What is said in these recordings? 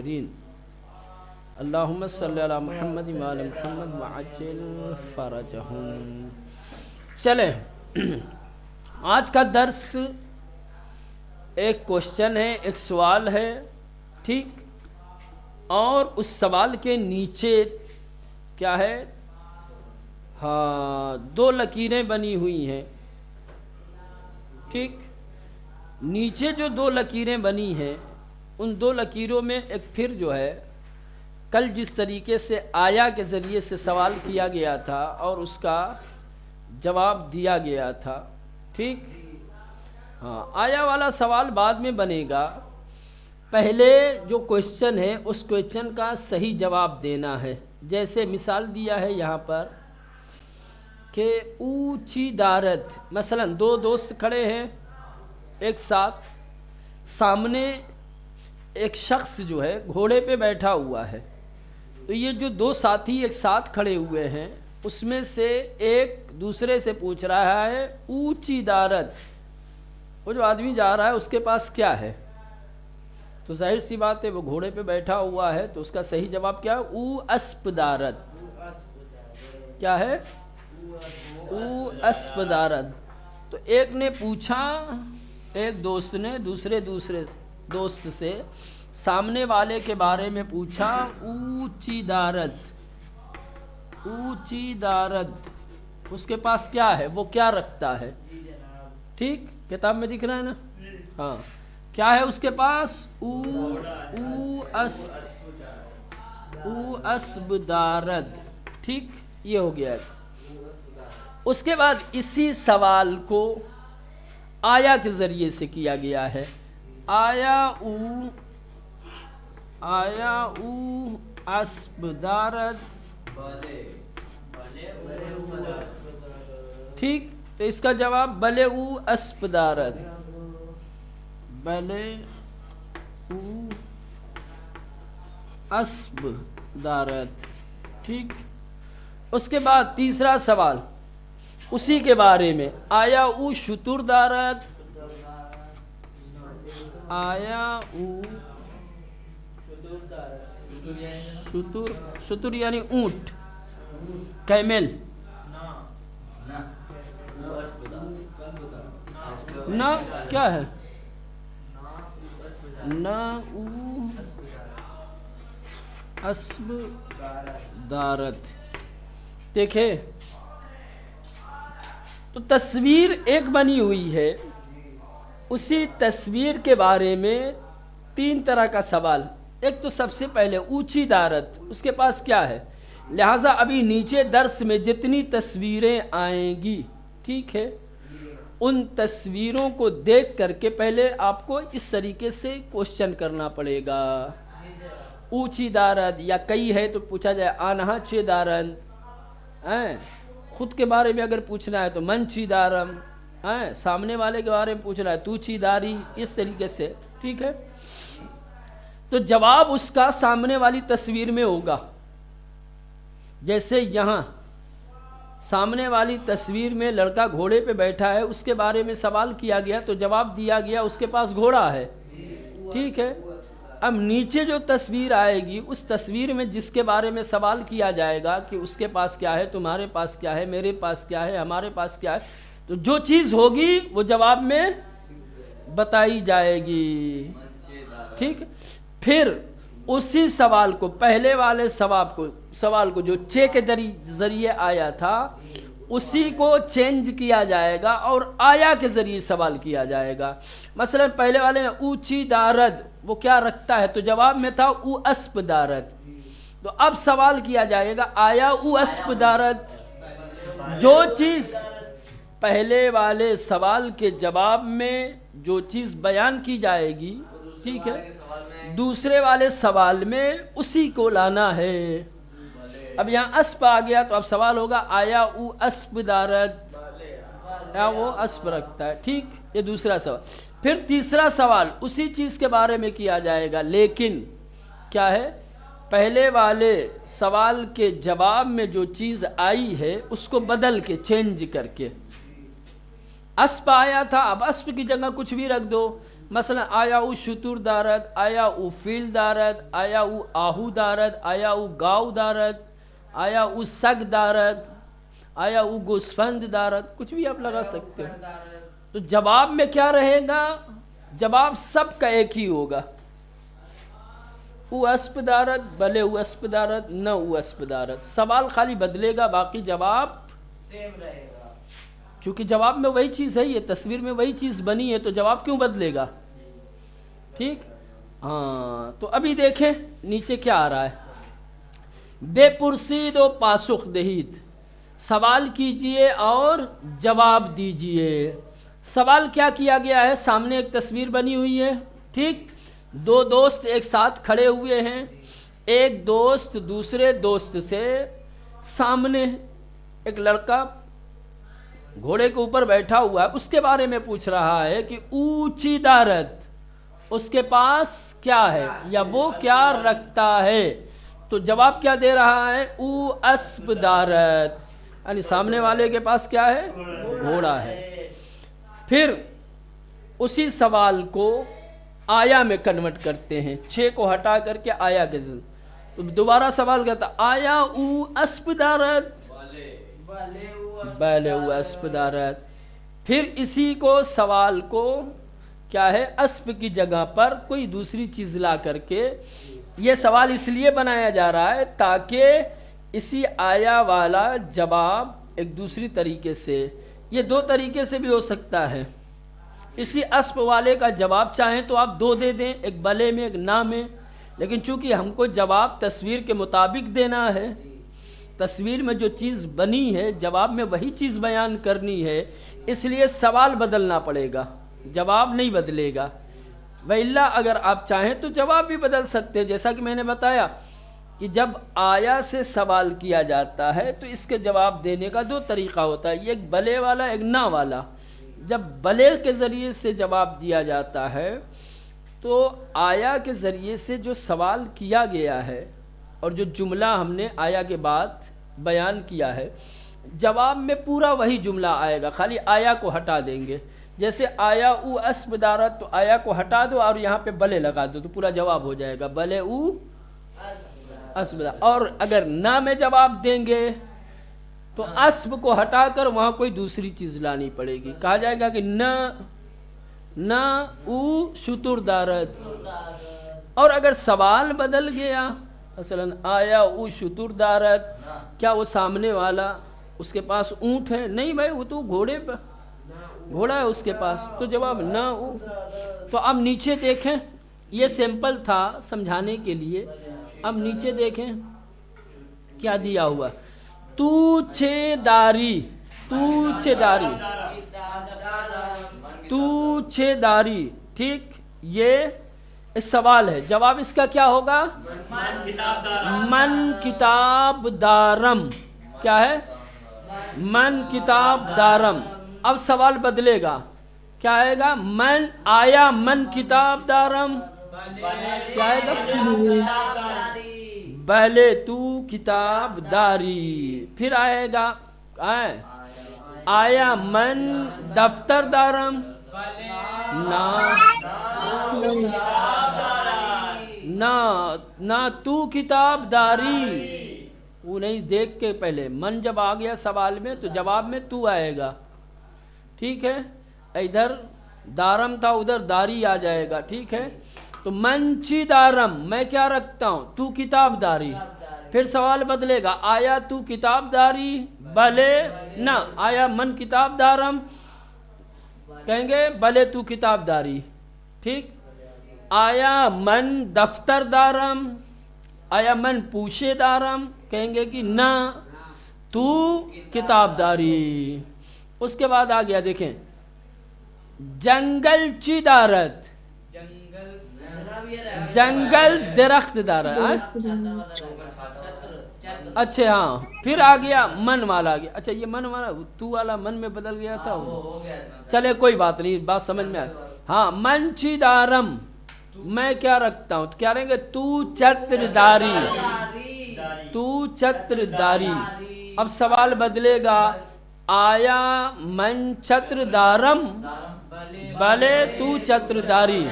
الطاهرين اللهم صل علی محمد وآل محمد وعجل فرجهم۔ چلیں آج کا درس ایک کوشچن ہے، ایک سوال ہے، ٹھیک، اور اس سوال کے نیچے کیا ہے، ہاں دو لکیریں بنی ہوئی ہیں، ٹھیک، نیچے جو دو لکیریں بنی ہیں ان دو لکیروں میں ایک پھر جو ہے کل جس طریقے سے آیا کے ذریعے سے سوال کیا گیا تھا اور اس کا جواب دیا گیا تھا، ٹھیک، ہاں آیا والا سوال بعد میں بنے گا، پہلے جو کوشچن ہے اس کوشچن کا صحیح جواب دینا ہے۔ جیسے مثال دیا ہے یہاں پر کہ اونچی دارت، مثلا دو دوست کھڑے ہیں ایک ساتھ، سامنے ایک شخص جو ہے گھوڑے پہ بیٹھا ہوا ہے، تو یہ جو دو ساتھی ایک ساتھ کھڑے ہوئے ہیں اس میں سے ایک دوسرے سے پوچھ رہا ہے اونچی دارت، وہ جو آدمی جا رہا ہے اس کے پاس کیا ہے؟ تو ظاہر سی بات ہے وہ گھوڑے پہ بیٹھا ہوا ہے، تو اس کا صحیح جواب کیا ہے؟ او اسب دارت، کیا ہے؟ او اسب دارت۔ تو ایک نے پوچھا، ایک دوست نے دوسرے دوست سے سامنے والے کے بارے میں پوچھا اونچی دارت، اونچی دارت، اس کے پاس کیا ہے، وہ کیا رکھتا ہے؟ ٹھیک، کتاب میں دکھ رہا ہے نا، ہاں کیا ہے اس کے پاس؟ او اسب دارت، ٹھیک، یہ ہو گیا ہے۔ اس کے بعد اسی سوال کو آیا کے ذریعے سے کیا گیا ہے، آیا او اسب دارت، ٹھیک، تو اس کا جواب بلے او اسب دارت، بلے او اسب دارت، ٹھیک۔ اس کے بعد تیسرا سوال اسی کے بارے میں، آیا او شتر دارت، آیا او شتر یعنی اونٹ، کیمل، نہ کیا ہے، نہ او اسب دارت۔ دیکھیں تو تصویر ایک بنی ہوئی ہے، اسی تصویر کے بارے میں تین طرح کا سوال، ایک تو سب سے پہلے اونچی دارت، اس کے پاس کیا ہے، لہٰذا ابھی نیچے درس میں جتنی تصویریں آئیں گی، ٹھیک ہے، ان تصویروں کو دیکھ کر کے پہلے آپ کو اس طریقے سے کوشچن کرنا پڑے گا، اونچی دارت، یا کئی ہے تو پوچھا جائے آنہا چے دارن، خود کے بارے میں اگر پوچھنا ہے تو من چی دارم، سامنے والے کے بارے میں پوچھنا ہے تو چی داری، اس طریقے سے، ٹھیک ہے۔ تو جواب اس کا سامنے والی تصویر میں ہوگا، جیسے یہاں سامنے والی تصویر میں لڑکا گھوڑے پہ بیٹھا ہے، اس کے بارے میں سوال کیا گیا تو جواب دیا گیا اس کے پاس گھوڑا ہے، ٹھیک ہے۔ اب نیچے جو تصویر آئے گی اس تصویر میں جس کے بارے میں سوال کیا جائے گا کہ اس کے پاس کیا ہے، تمہارے پاس کیا ہے، میرے پاس کیا ہے، ہمارے پاس کیا ہے، تو جو چیز ہوگی وہ جواب میں بتائی جائے گی، ٹھیک۔ پھر اسی سوال کو، پہلے والے سوال کو جو چے کے ذریعے آیا تھا اسی کو چینج کیا جائے گا اور آیا کے ذریعے سوال کیا جائے گا۔ مثلا پہلے والے میں اونچی دارد، وہ کیا رکھتا ہے، تو جواب میں تھا او اسب دارد، تو اب سوال کیا جائے گا آیا او اسب دارد، جو چیز پہلے والے سوال کے جواب میں جو چیز بیان کی جائے گی، ٹھیک ہے، دوسرے والے سوال میں اسی کو لانا ہے۔ اب یہاں اسب آ گیا تو اب سوال ہوگا آیا او اسب دارد، یا وہ اسب رکھتا ہے، ٹھیک، یہ دوسرا سوال۔ پھر تیسرا سوال اسی چیز کے بارے میں کیا جائے گا، لیکن کیا ہے، پہلے والے سوال کے جواب میں جو چیز آئی ہے اس کو بدل کے، چینج کر کے، اسب آیا تھا اب اسب کی جگہ کچھ بھی رکھ دو، مثلا آیا او شتر دارد، آیا او فیل دارد، آیا او آہو دارد، آیا او گاؤ دارد، آیا او سگ دارد، آیا او گوسفند دارد، کچھ بھی آپ لگا سکتے ہو. تو جواب میں کیا رہے گا؟ جواب سب کا ایک ہی ہوگا. او اسپ دارد، بلے او اسپ دارد، نہ او اسپ دارد. سوال خالی بدلے گا، باقی جواب سیم رہے گا. چونکہ جواب میں وہی چیز ہے، یہ تصویر میں وہی چیز بنی ہے، تو جواب کیوں بدلے گا؟ ٹھیک. ہاں تو ابھی دیکھیں نیچے کیا آ رہا ہے. بے پرسید و پاسخ دہید، سوال کیجئے اور جواب دیجئے. سوال کیا کیا گیا ہے؟ سامنے ایک تصویر بنی ہوئی ہے، ٹھیک. دو دوست ایک ساتھ کھڑے ہوئے ہیں. ایک دوست دوسرے دوست سے سامنے، ایک لڑکا گھوڑے کے اوپر بیٹھا ہوا ہے، اس کے بارے میں پوچھ رہا ہے کہ اونچی دارد، اس کے پاس کیا ہے یا وہ کیا رکھتا ہے. تو جواب کیا دے رہا ہے؟ او اسب دارد، یعنی سامنے والے کے پاس کیا ہے؟ گھوڑا ہے. پھر اسی سوال کو آیا میں کنورٹ کرتے ہیں، 6 کو ہٹا کر کے آیا کے ذریعے. تو دوبارہ سوال کہتا آیا او اسب دارد، بلے او اسب دارد. پھر اسی کو سوال کو کیا ہے؟ اسب کی جگہ پر کوئی دوسری چیز لا کر کے. یہ سوال اس لیے بنایا جا رہا ہے تاکہ اسی آیا والا جواب ایک دوسری طریقے سے، یہ 2 طریقے سے بھی ہو سکتا ہے. اسی اسب والے کا جواب چاہیں تو آپ 2 دے دیں، ایک بلے میں ایک نہ میں، لیکن چونکہ ہم کو جواب تصویر کے مطابق دینا ہے، تصویر میں جو چیز بنی ہے جواب میں وہی چیز بیان کرنی ہے، اس لیے سوال بدلنا پڑے گا، جواب نہیں بدلے گا. وَإِلَّا اگر آپ چاہیں تو جواب بھی بدل سکتے ہیں. جیسا کہ میں نے بتایا کہ جب آیا سے سوال کیا جاتا ہے تو اس کے جواب دینے کا 2 طریقہ ہوتا ہے، ایک بلے والا ایک نہ والا. جب بلے کے ذریعے سے جواب دیا جاتا ہے تو آیا کے ذریعے سے جو سوال کیا گیا ہے اور جو جملہ ہم نے آیا کے بعد بیان کیا ہے، جواب میں پورا وہی جملہ آئے گا، خالی آیا کو ہٹا دیں گے. جیسے آیا او اسب دارد، تو آیا کو ہٹا دو اور یہاں پہ بلے لگا دو تو پورا جواب ہو جائے گا، بلے او اسب دارد. اور اگر نہ میں جواب دیں گے تو اسب کو ہٹا کر وہاں کوئی دوسری چیز لانی پڑے گی. کہا جائے گا کہ نہ او شتر دارد. اور اگر سوال بدل گیا، مثلا آیا او شتر دارد، کیا وہ سامنے والا اس کے پاس اونٹ ہے؟ نہیں بھائی، وہ تو گھوڑا ہے اس کے پاس، تو جواب نہ او. تو اب نیچے دیکھیں، یہ سیمپل تھا سمجھانے کے لیے. اب نیچے دیکھیں کیا دیا ہوا، تو چھے داری، تو چھے داری، تو چھے داری. ٹھیک، یہ سوال ہے. جواب اس کا کیا ہوگا؟ من کتاب دارم. کیا ہے؟ من کتاب دارم. اب سوال بدلے گا، کیا آئے گا؟ من آیا من کتاب دارم. کیا آئے گا؟ بلے تو کتاب داری. پھر آئے گا آیا من دفتر دارم. نہ تو کتاب داری. وہ نہیں دیکھ کے پہلے من جب آ گیا سوال میں تو جواب میں تو آئے گا. ٹھیک ہے، ادھر دارم تھا ادھر داری آ جائے گا. ٹھیک ہے، تو من چی دارم، میں کیا رکھتا ہوں؟ تو کتاب داری. پھر سوال بدلے گا، آیا تو کتاب داری، بلے نہ آیا من کتاب دارم. کہیں گے بلے تو کتاب داری. ٹھیک، آیا من دفتر دارم، آیا من پوشے دارم. کہیں گے کہ نہ تو کتاب داری. اس کے بعد آ گیا دیکھیں، جنگل چی دارد، جنگل درخت دارد. اچھا ہاں، پھر آ گیا من والا آ گیا. اچھا یہ من والا تو والا من میں بدل گیا تھا. چلے کوئی بات نہیں، بات سمجھ میں آ. ہاں، من چی دارم، میں کیا رکھتا ہوں؟ تو کیا رہیں گے؟ تو چتر داری، تو چتر داری. اب سوال بدلے گا، آیا من چھتر دارم، بلے تو چترداری.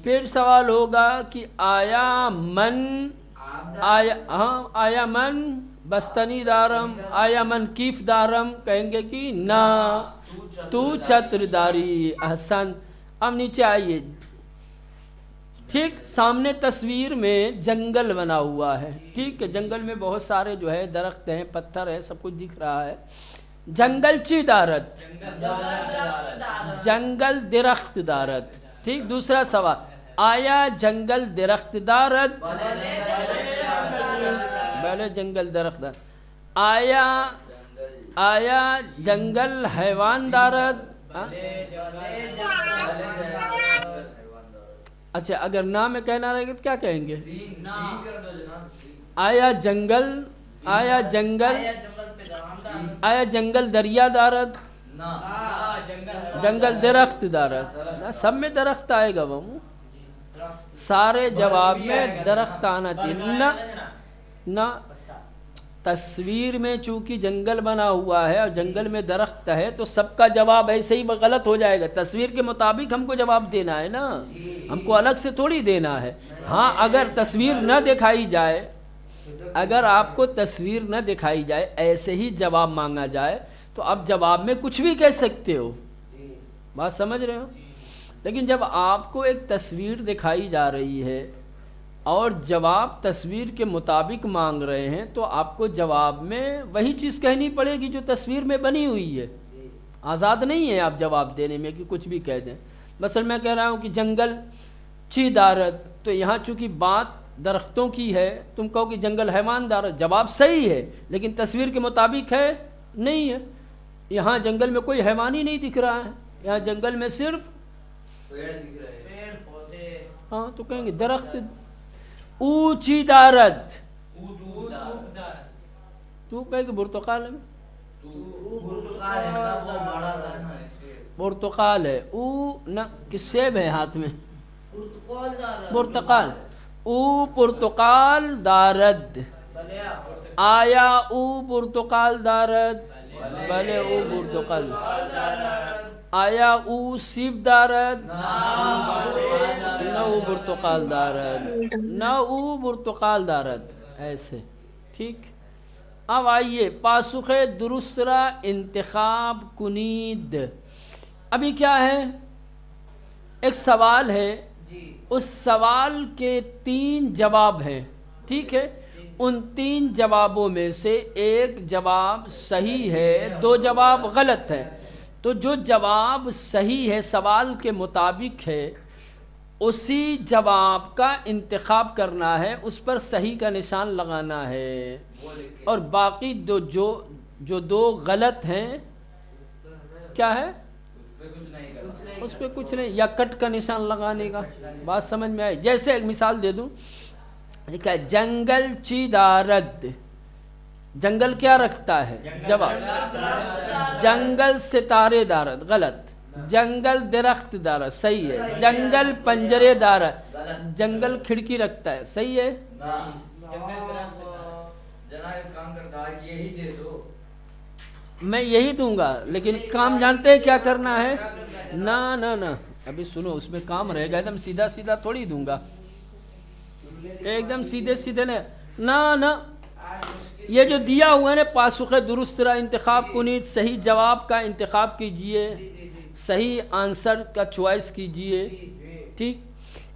پھر سوال ہوگا کہ آیا من بستنی دارم، آیا من کیف دارم، کہیں گے کہ نا تو چترداری. احسن. اب نیچے آئیے. ٹھیک سامنے تصویر میں جنگل بنا ہوا ہے. ٹھیک ہے، جنگل میں بہت سارے جو ہے درخت ہیں، پتھر ہے، سب کچھ دکھ رہا ہے. جنگل چی دارت، جنگل درخت دارت. ٹھیک. دوسرا سوال، آیا جنگل درخت دارت، بلے جنگل درخت دارت. آیا جنگل حیوان دارت. اچھا، اگر نا میں کہنا رہے گا تو کیا کہیں گے؟ آیا جنگل دریا دارت، جنگل درخت دارت. سب میں درخت آئے گا، وہ سارے جواب میں درخت آنا چاہیے. نہ تصویر میں چونکہ جنگل بنا ہوا ہے اور جنگل میں درخت ہے تو سب کا جواب ایسے ہی غلط ہو جائے گا. تصویر کے مطابق ہم کو جواب دینا ہے نا، ہم کو الگ سے تھوڑی دینا ہے. ہاں، اگر تصویر نہ دکھائی جائے، اگر آپ کو تصویر نہ دکھائی جائے، ایسے ہی جواب مانگا جائے تو آپ جواب میں کچھ بھی کہہ سکتے ہو. بات سمجھ رہے ہو؟ لیکن جب آپ کو ایک تصویر دکھائی جا رہی ہے اور جواب تصویر کے مطابق مانگ رہے ہیں تو آپ کو جواب میں وہی چیز کہنی پڑے گی جو تصویر میں بنی ہوئی ہے. آزاد نہیں ہے آپ جواب دینے میں کہ کچھ بھی کہہ دیں. مثلا میں کہہ رہا ہوں کہ جنگل چی دارت، تو یہاں چونکہ بات درختوں کی ہے، تم کہو کہ جنگل حیوان دارت. جواب صحیح ہے لیکن تصویر کے مطابق ہے نہیں ہے. یہاں جنگل میں کوئی حیوان ہی نہیں دکھ رہا ہے، یہاں جنگل میں صرف پیڑ دکھ رہے ہیں. ہاں، تو کہیں گے درخت. اونچی دارت، تو کہے کہ برتقال ہے، برتقال ہے. او نہ کہ سیب ہے ہاتھ میں، برتقال. او پرتقال دارد، آیا او پرتقال دارد، بلے او پرتقال. آیا او سیب دارد، نہ او برتقال دارد، نہ او برتقال دارد. ایسے. ٹھیک. اب آئیے پاسخ درست را انتخاب کنید. ابھی کیا ہے؟ ایک سوال ہے، اس سوال کے 3 جواب ہیں. ٹھیک ہے. ان 3 جوابوں میں سے ایک جواب صحیح ہے، 2 جواب غلط ہیں. تو جو جواب صحیح ہے، سوال کے مطابق ہے، اسی جواب کا انتخاب کرنا ہے، اس پر صحیح کا نشان لگانا ہے. اور باقی جو 2 غلط ہیں کیا ہے؟ اس پہ کچھ نہیں، یا کٹ کا نشان لگانے کا. بات سمجھ میں آئی؟ جیسے ایک مثال دے دوں، جنگل چی دارد. جنگل کیا رکھتا ہے؟ جواب. جنگل ستارے دارد، غلط. جنگل درخت دارد، صحیح ہے. جنگل پنجرے دارد، جنگل کھڑکی رکھتا ہے، صحیح ہے. میں یہی دوں گا لیکن کام جانتے ہیں کیا کرنا ہے؟ نہ ابھی سنو، اس میں کام رہے گا. ایک دم سیدھا سیدھا تھوڑی دوں گا، ایک دم سیدھے سیدھے نہ. یہ جو دیا ہوا ہے نا، پاسخ درست را انتخاب کنید، صحیح جواب کا انتخاب کیجئے، صحیح آنسر کا چوائس کیجئے. ٹھیک.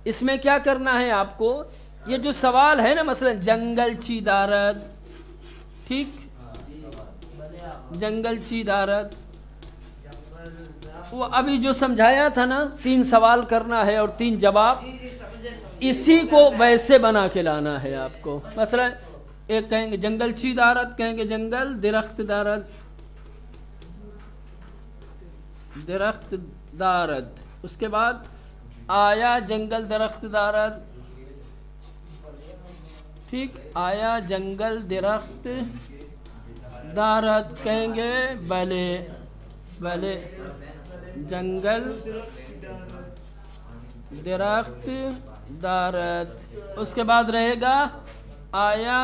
اس میں کیا کرنا ہے آپ کو؟ یہ جو سوال ہے نا، مثلا جنگل چی دارد، ٹھیک، جنگل چی دارد، وہ ابھی جو سمجھایا تھا نا، 3 سوال کرنا ہے اور 3 جواب، اسی کو ویسے بنا کے لانا ہے آپ کو. مثلا ایک کہیں گے جنگل چی دارد، کہیں گے جنگل درخت دارد، درخت دارد. اس کے بعد آیا جنگل درخت دارد، ٹھیک، آیا جنگل درخت دارد، کہیں گے بلے جنگل درخت دارد. اس کے بعد رہے گا آیا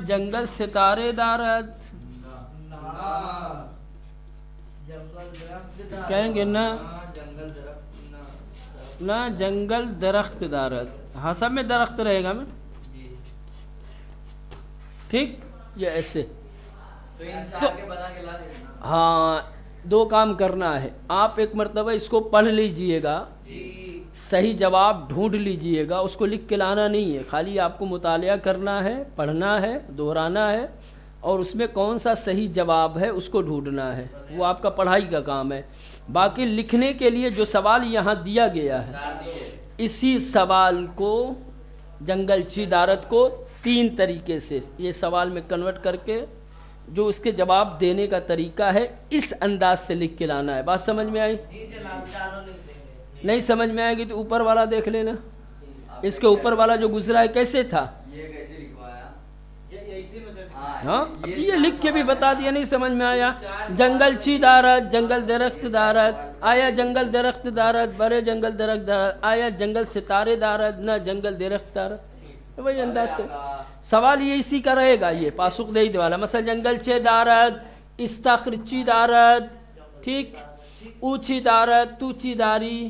جنگل ستارے دارد، کہیں گے نہ جنگل درخت نہ جنگل درخت دارد، ہاں سب میں درخت رہے گا میں، ٹھیک، یہ ایسے تو انسان کے بنا کے لا دینا. ہاں دو کام کرنا ہے، آپ ایک مرتبہ اس کو پڑھ لیجئے گا، صحیح جواب ڈھونڈ لیجئے گا، اس کو لکھ کے لانا نہیں ہے، خالی آپ کو مطالعہ کرنا ہے، پڑھنا ہے، دہرانا ہے، اور اس میں کون سا صحیح جواب ہے اس کو ڈھونڈنا ہے، وہ آپ کا پڑھائی کا کام ہے. باقی لکھنے کے لیے جو سوال یہاں دیا گیا ہے، اسی سوال کو جنگل چی دارت کو 3 طریقے سے یہ سوال میں کنورٹ کر کے جو اس کے جواب دینے کا طریقہ ہے اس انداز سے لکھ کے لانا ہے. بات سمجھ میں آئی؟ نہیں سمجھ میں آئے گی تو اوپر والا دیکھ لینا، اس کے اوپر والا جو گزرا ہے کیسے تھا، یہ کیسے لکھوایا؟ ہاں اب یہ لکھ کے بھی بتا دیا. نہیں سمجھ میں آیا؟ جنگل چی دارت، جنگل درخت دارت، آیا جنگل درخت دارت، بڑے جنگل درخت دارت، آیا جنگل ستارے دارت، نہ جنگل درخت دارت. وہی انداز سے سوال یہ اسی کا رہے گا، یہ پاسخ دہی والا. مثلا جنگل چے دارت، استخرچی دارت، ٹھیک، اونچی دارت، توچی داری،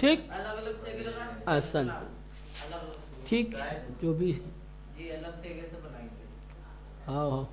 ٹھیک، احسن، ٹھیک، جو بھی جی الگ سے کیسے بنائیں گے؟ ہاں ہاں